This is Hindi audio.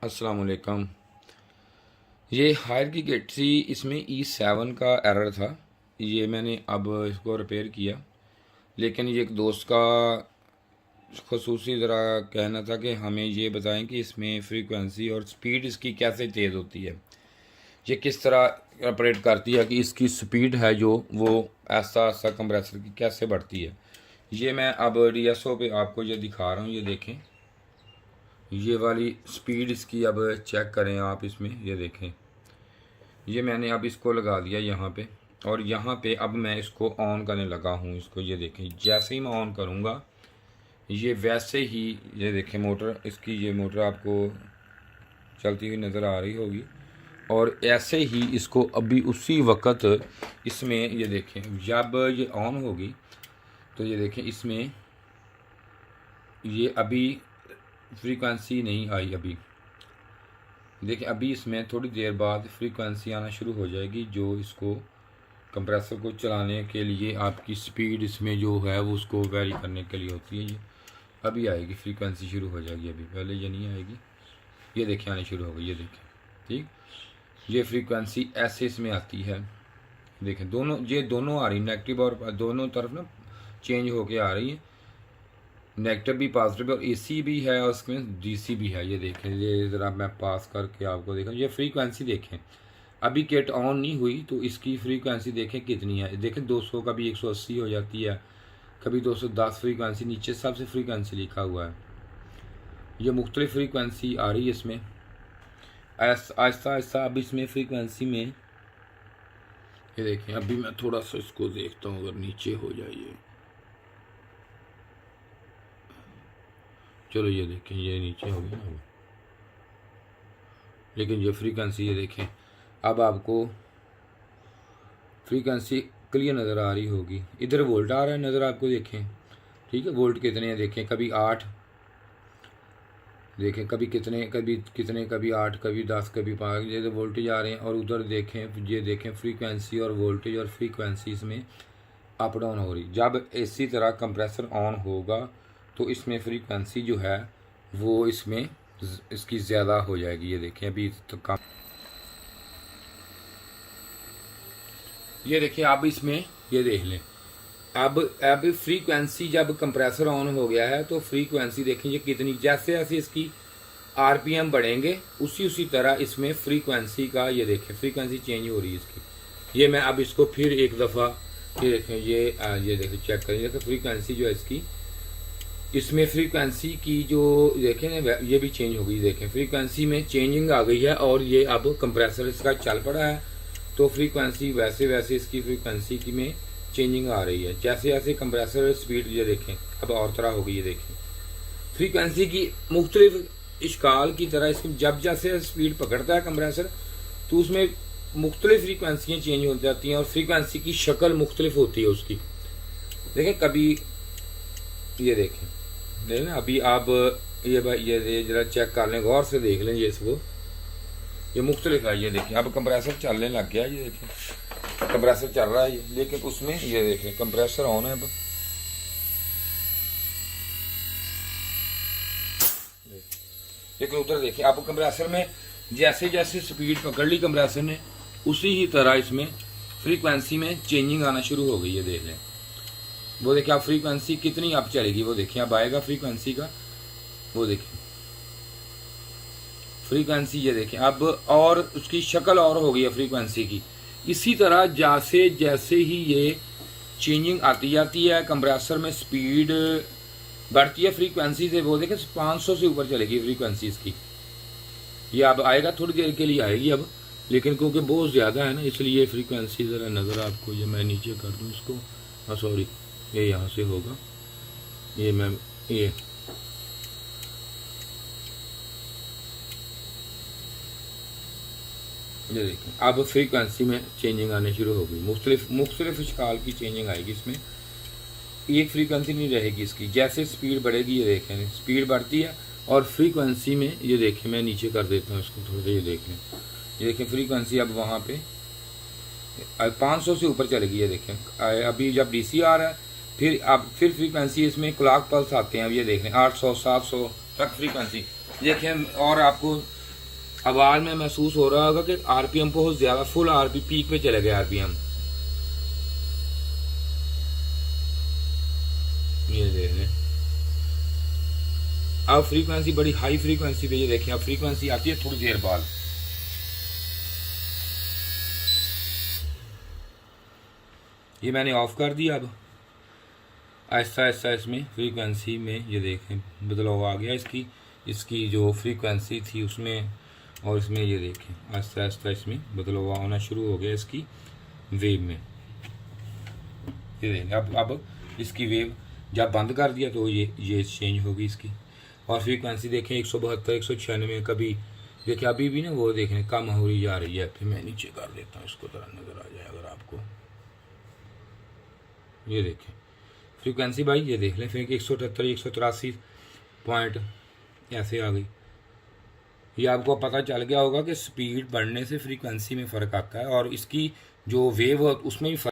अस्सलाम वालेकुम। ये हायर की किट थी, इसमें E7 का एरर था। ये मैंने अब इसको रिपेयर किया, लेकिन ये एक दोस्त का खसूसी ज़रा कहना था कि हमें ये बताएं कि इसमें फ्रीक्वेंसी और स्पीड इसकी कैसे तेज़ होती है, ये किस तरह ऑपरेट करती है कि इसकी स्पीड है जो वो ऐसा ऐसा कंप्रेसर की कैसे बढ़ती है। ये मैं अब DSO पे आपको ये दिखा रहा हूँ। ये देखें, ये वाली स्पीड इसकी अब चेक करें आप। इसमें ये देखें, ये मैंने अब इसको लगा दिया यहाँ पे, और यहाँ पे अब मैं इसको ऑन करने लगा हूँ इसको। ये देखें, जैसे ही मैं ऑन करूँगा ये वैसे ही, ये देखें मोटर इसकी, ये मोटर आपको चलती हुई नज़र आ रही होगी। और ऐसे ही इसको अभी उसी वक्त इसमें ये देखें, जब ये ऑन होगी तो ये देखें इसमें ये अभी फ्रीक्वेंसी नहीं आई। अभी देखिए, अभी इसमें थोड़ी देर बाद फ्रीक्वेंसी आना शुरू हो जाएगी, जो इसको कंप्रेसर को चलाने के लिए आपकी स्पीड इसमें जो है वो उसको वेरी करने के लिए होती है। ये अभी आएगी, फ्रीक्वेंसी शुरू हो जाएगी। अभी पहले ये नहीं आएगी, ये देखिए आनी शुरू हो गई। ये देखें, ठीक, ये फ्रीक्वेंसी ऐसे इसमें आती है। देखें दोनों, ये दोनों आ रही, नेगेटिव और दोनों तरफ ना चेंज होके आ रही है। नेगेटिव भी पॉजिटिव और AC भी है और उसमें DC भी है। ये देखें, ये ज़रा मैं पास करके आपको देखा, ये फ्रीक्वेंसी देखें। अभी किट ऑन नहीं हुई तो इसकी फ्रीक्वेंसी देखें कितनी है। देखें 200, कभी 180 हो जाती है, कभी 210 फ्रीक्वेंसी, नीचे सबसे फ्रीक्वेंसी लिखा हुआ है। ये मुख्तलिफ फ्रीक्वेंसी आ रही है इसमें आहिस्ता आहिस्ता। अब इसमें फ्रीक्वेंसी में ये देखें, अभी मैं थोड़ा सा इसको देखता हूँ, अगर नीचे हो जाए। चलो ये देखें, ये नीचे हो गया ना, लेकिन ये फ्रीक्वेंसी ये देखें, अब आपको फ्रीक्वेंसी क्लियर नज़र आ रही होगी। इधर वोल्ट आ रहा है नज़र आपको, देखें, ठीक है। वोल्ट कितने हैं देखें, कभी 8 देखें, कभी कितने, कभी 8, कभी 10, कभी 5, ये तो वोल्टेज आ रहे हैं। और उधर देखें, ये देखें फ्रीक्वेंसी और वोल्टेज और फ्रीक्वेंसी इसमें अप डाउन हो रही। जब इसी तरह कंप्रेसर ऑन होगा तो इसमें फ्रीक्वेंसी जो है वो इसमें इसकी ज़्यादा हो जाएगी। ये देखें, अभी तो कम, ये देखिए अब इसमें ये देख लें। अब फ्रीक्वेंसी जब कंप्रेसर ऑन हो गया है तो फ्रीक्वेंसी देखें ये कितनी, जैसे जैसे इसकी RPM बढ़ेंगे उसी तरह इसमें फ्रीक्वेंसी का, ये देखें फ्रीक्वेंसी चेंज हो रही है इसकी। ये मैं अब इसको फिर एक दफ़ा, ये देखें, ये देखें चेक करें, देखो फ्रीक्वेंसी जो है इसकी, इसमें फ्रीक्वेंसी की जो देखें ना ये भी चेंज हो गई। देखें फ्रीक्वेंसी में चेंजिंग आ गई है, और ये अब कंप्रेसर इसका चल पड़ा है तो फ्रीक्वेंसी वैसे वैसे इसकी फ्रीक्वेंसी की में चेंजिंग आ रही है। जैसे जैसे कंप्रेसर स्पीड, ये देखें अब और तरह हो गई। ये देखें फ्रीक्वेंसी की मुख्तलिफ इश्काल की तरह इसकी, जब जैसे स्पीड पकड़ता है कंप्रेसर तो उसमें मुख्तलिफ फ्रीक्वेंसियाँ चेंज हो जाती हैं और फ्रीक्वेंसी की शक्ल मुख्तलिफ होती है उसकी। देखें कभी, ये देखें ना, अभी आप ये भाई ये ज़रा चेक कर लें, गौर से देख लें ये इसको, ये मुख्तलिफ है। ये देखें अब कंप्रेसर चलने लग गया। ये देखें कंप्रेसर चल रहा है ये, लेकिन उसमें ये देखें कंप्रेसर ऑन है अब। लेकिन उधर देखें अब कंप्रेसर में जैसे जैसे स्पीड पकड़ ली कंप्रेसर ने, उसी ही तरह इसमें फ्रीक्वेंसी में चेंजिंग आना शुरू हो गई है। देख लें, वो देखें अब फ्रीक्वेंसी कितनी अब चलेगी, वो देखें अब आएगा फ्रीक्वेंसी का, वो देखें फ्रीक्वेंसी, ये देखें अब, और उसकी शक्ल और हो गई है फ्रीक्वेंसी की। इसी तरह जैसे जैसे ही ये चेंजिंग आती जाती है, कंप्रेसर में स्पीड बढ़ती है फ्रीक्वेंसी से, वो देखें 500 से ऊपर चलेगी फ्रीक्वेंसी इसकी। ये अब आएगा, थोड़ी देर के लिए आएगी अब, लेकिन क्योंकि बहुत ज़्यादा है ना इसलिए फ्रीक्वेंसी ज़रा नज़र आपको, ये मैं नीचे कर दूँ इसको, हाँ सॉरी, ये यहाँ से होगा, ये मैं ये देखें अब फ्रीक्वेंसी में चेंजिंग आने शुरू हो गई। मुख्तलिफ शिकाल की चेंजिंग आएगी इसमें, एक फ्रीक्वेंसी नहीं रहेगी इसकी। जैसे स्पीड बढ़ेगी, ये देखें स्पीड बढ़ती है और फ्रीक्वेंसी में, ये देखें मैं नीचे कर देता हूँ इसको थोड़ा सा, ये देखें फ्रीक्वेंसी अब वहाँ पे 500 से ऊपर चलेगी। ये देखें अभी जब DC आ रहा है, फिर फ्रीक्वेंसी इसमें क्लॉक पल्स आते हैं। अब ये देखें 800 700 तक फ्रीक्वेंसी देखें, और आपको आवाज़ में महसूस हो रहा होगा कि आरपीएम बहुत ज़्यादा फुल आरपी पीक पे चले गए आरपीएम। ये देख लें, अब फ्रीक्वेंसी बड़ी हाई फ्रीक्वेंसी पे, ये देखें अब फ्रीक्वेंसी आती है थोड़ी देर बाद। ये मैंने ऑफ कर दिया। अब आहिस्ता आहिस्ता इसमें फ्रीक्वेंसी में ये देखें बदलाव आ गया इसकी, इसकी जो फ्रीक्वेंसी थी उसमें और इसमें ये देखें आहिस्ता आहिस्ता इसमें बदलाव आना शुरू हो गया इसकी वेव में। ये देखें अब इसकी वेव जब बंद कर दिया तो ये चेंज होगी इसकी। और फ्रीक्वेंसी देखें 172 196, कभी देखिए अभी भी ना वो देखें कम हो रही जा रही है। फिर मैं नीचे कर देता हूँ इसको, तरह नज़र आ जाए अगर आपको। ये देखें फ्रीक्वेंसी भाई, ये देख लें फिर 178 183 पॉइंट ऐसे आ गई। ये आपको पता चल गया होगा कि स्पीड बढ़ने से फ्रीक्वेंसी में फ़र्क आता है और इसकी जो वेव उसमें भी